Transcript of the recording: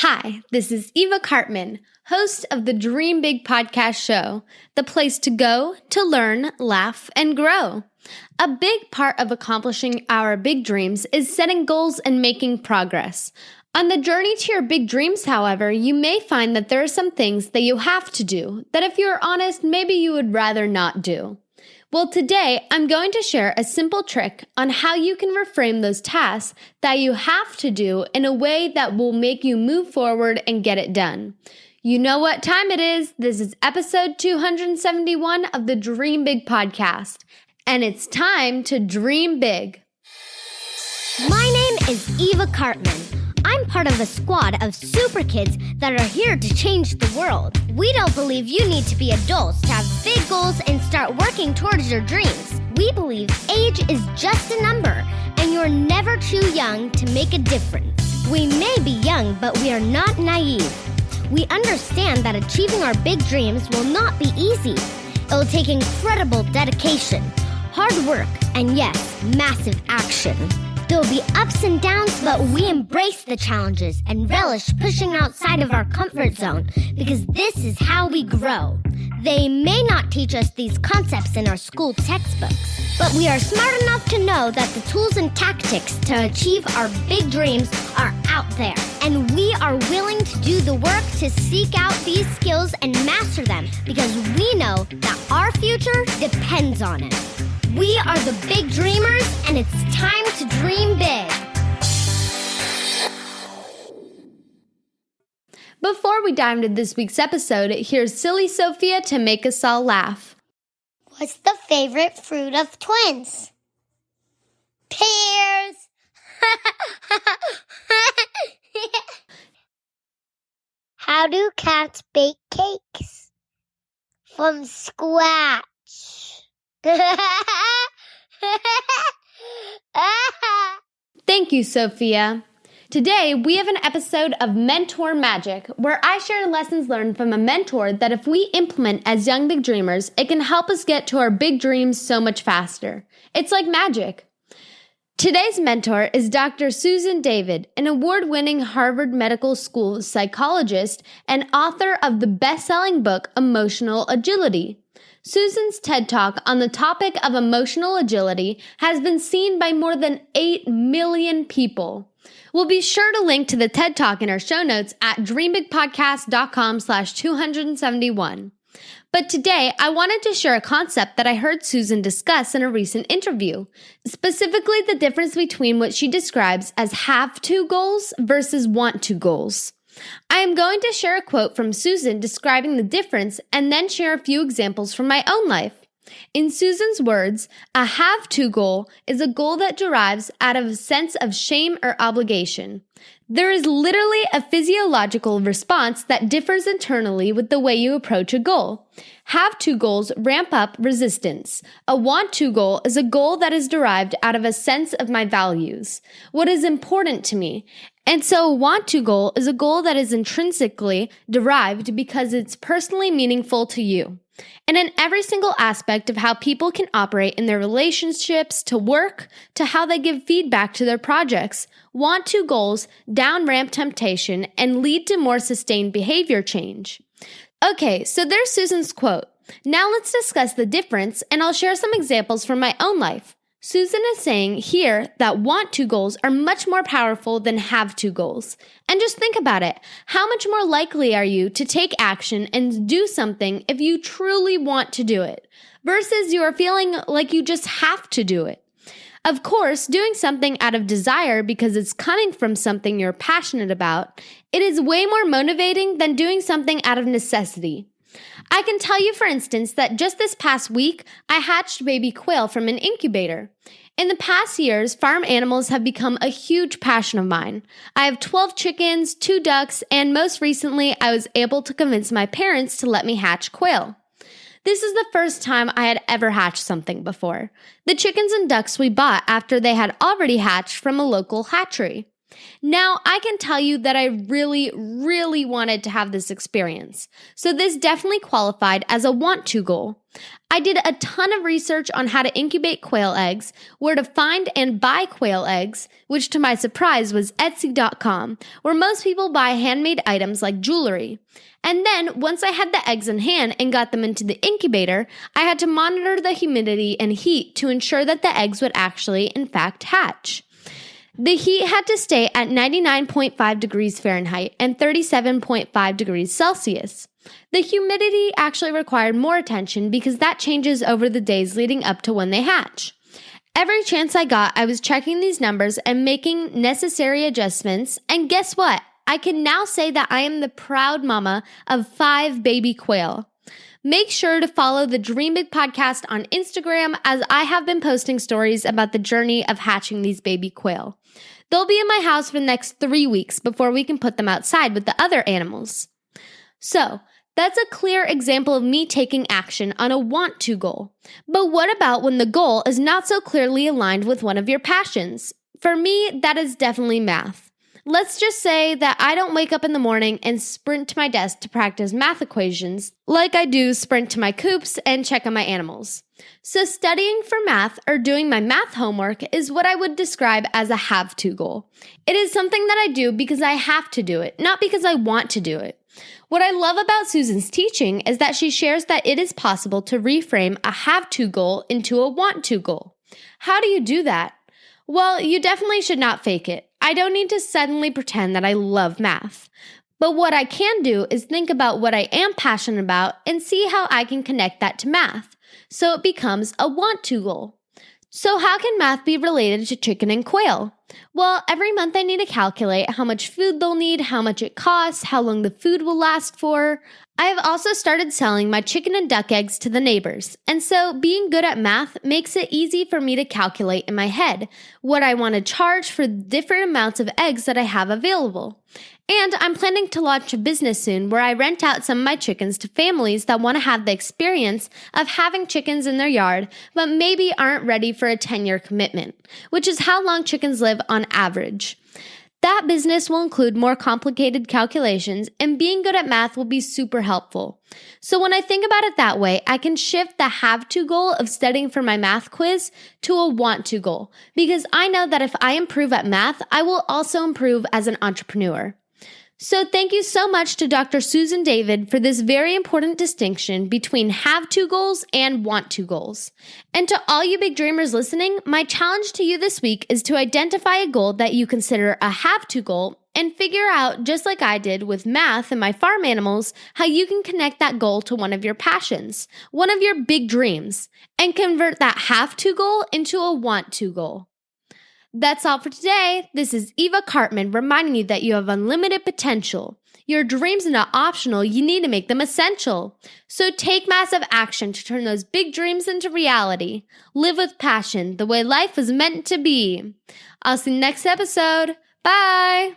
Hi, this is Eva Cartman, host of the Dream Big podcast show, the place to go to learn, laugh, and grow. A big part of accomplishing our big dreams is setting goals and making progress. On the journey to your big dreams, however, you may find that there are some things that you have to do that if you're honest, maybe you would rather not do. Well, today I'm going to share a simple trick on how you can reframe those tasks that you have to do in a way that will make you move forward and get it done. You know what time it is. This is episode 271 of the Dream Big podcast, and it's time to dream big. My name is Eva Cartman. I'm part of a squad of super kids that are here to change the world. We don't believe you need to be adults to have big goals and start working towards your dreams. We believe age is just a number, and you're never too young to make a difference. We may be young, but we are not naive. We understand that achieving our big dreams will not be easy. It will take incredible dedication, hard work, and yes, massive action. There will be ups and downs, but we embrace the challenges and relish pushing outside of our comfort zone because this is how we grow. They may not teach us these concepts in our school textbooks, but we are smart enough to know that the tools and tactics to achieve our big dreams are out there. And we are willing to do the work to seek out these skills and master them because we know that our future depends on it. We are the big dreamers, and it's time to dream big. Before we dive into this week's episode, here's Silly Sophia to make us all laugh. What's the favorite fruit of twins? Pears! How do cats bake cakes? From scratch. Thank you, Sophia. Today, we have an episode of Mentor Magic, where I share lessons learned from a mentor that if we implement as young big dreamers, it can help us get to our big dreams so much faster. It's like magic. Today's mentor is Dr. Susan David, an award-winning Harvard Medical School psychologist and author of the best-selling book, Emotional Agility. Susan's TED Talk on the topic of emotional agility has been seen by more than 8 million people. We'll be sure to link to the TED Talk in our show notes at dreambigpodcast.com/271. But today, I wanted to share a concept that I heard Susan discuss in a recent interview, specifically the difference between what she describes as have-to goals versus want-to goals. I am going to share a quote from Susan describing the difference and then share a few examples from my own life. In Susan's words, a have-to goal is a goal that derives out of a sense of shame or obligation. There is literally a physiological response that differs internally with the way you approach a goal. Have-to goals ramp up resistance. A want-to goal is a goal that is derived out of a sense of my values, what is important to me. And so a want-to goal is a goal that is intrinsically derived because it's personally meaningful to you. And in every single aspect of how people can operate in their relationships, to work, to how they give feedback to their projects, want-to goals down-ramp temptation and lead to more sustained behavior change. Okay, so there's Susan's quote. Now let's discuss the difference, and I'll share some examples from my own life. Susan is saying here that want-to goals are much more powerful than have-to goals. And just think about it. How much more likely are you to take action and do something if you truly want to do it, versus you are feeling like you just have to do it? Of course, doing something out of desire because it's coming from something you're passionate about, it is way more motivating than doing something out of necessity. I can tell you, for instance, that just this past week, I hatched baby quail from an incubator. In the past years, farm animals have become a huge passion of mine. I have 12 chickens, 2 ducks, and most recently, I was able to convince my parents to let me hatch quail. This is the first time I had ever hatched something before. The chickens and ducks we bought after they had already hatched from a local hatchery. Now, I can tell you that I really, really wanted to have this experience. So this definitely qualified as a want to goal. I did a ton of research on how to incubate quail eggs, where to find and buy quail eggs, which to my surprise was Etsy.com, where most people buy handmade items like jewelry. And then once I had the eggs in hand and got them into the incubator, I had to monitor the humidity and heat to ensure that the eggs would actually, in fact, hatch. The heat had to stay at 99.5 degrees Fahrenheit and 37.5 degrees Celsius. The humidity actually required more attention because that changes over the days leading up to when they hatch. Every chance I got, I was checking these numbers and making necessary adjustments, and guess what? I can now say that I am the proud mama of 5 baby quail. Make sure to follow the Dream Big podcast on Instagram, as I have been posting stories about the journey of hatching these baby quail. They'll be in my house for the next 3 weeks before we can put them outside with the other animals. So, that's a clear example of me taking action on a want to goal. But what about when the goal is not so clearly aligned with one of your passions? For me, that is definitely math. Let's just say that I don't wake up in the morning and sprint to my desk to practice math equations like I do sprint to my coops and check on my animals. So studying for math or doing my math homework is what I would describe as a have to goal. It is something that I do because I have to do it, not because I want to do it. What I love about Susan's teaching is that she shares that it is possible to reframe a have to goal into a want to goal. How do you do that? Well, you definitely should not fake it. I don't need to suddenly pretend that I love math. But what I can do is think about what I am passionate about and see how I can connect that to math, so it becomes a want to goal. So how can math be related to chicken and quail? Well, every month I need to calculate how much food they'll need, how much it costs, how long the food will last for. I have also started selling my chicken and duck eggs to the neighbors, and so being good at math makes it easy for me to calculate in my head what I want to charge for different amounts of eggs that I have available. And I'm planning to launch a business soon where I rent out some of my chickens to families that want to have the experience of having chickens in their yard, but maybe aren't ready for a 10-year commitment, which is how long chickens live on average. That business will include more complicated calculations, and being good at math will be super helpful. So when I think about it that way, I can shift the have to goal of studying for my math quiz to a want to goal, because I know that if I improve at math, I will also improve as an entrepreneur. So thank you so much to Dr. Susan David for this very important distinction between have to goals and want to goals. And to all you big dreamers listening, my challenge to you this week is to identify a goal that you consider a have to goal and figure out, just like I did with math and my farm animals, how you can connect that goal to one of your passions, one of your big dreams, and convert that have to goal into a want to goal. That's all for today. This is Eva Cartman reminding you that you have unlimited potential. Your dreams are not optional, you need to make them essential. So take massive action to turn those big dreams into reality. Live with passion, the way life was meant to be. I'll see you next episode. Bye!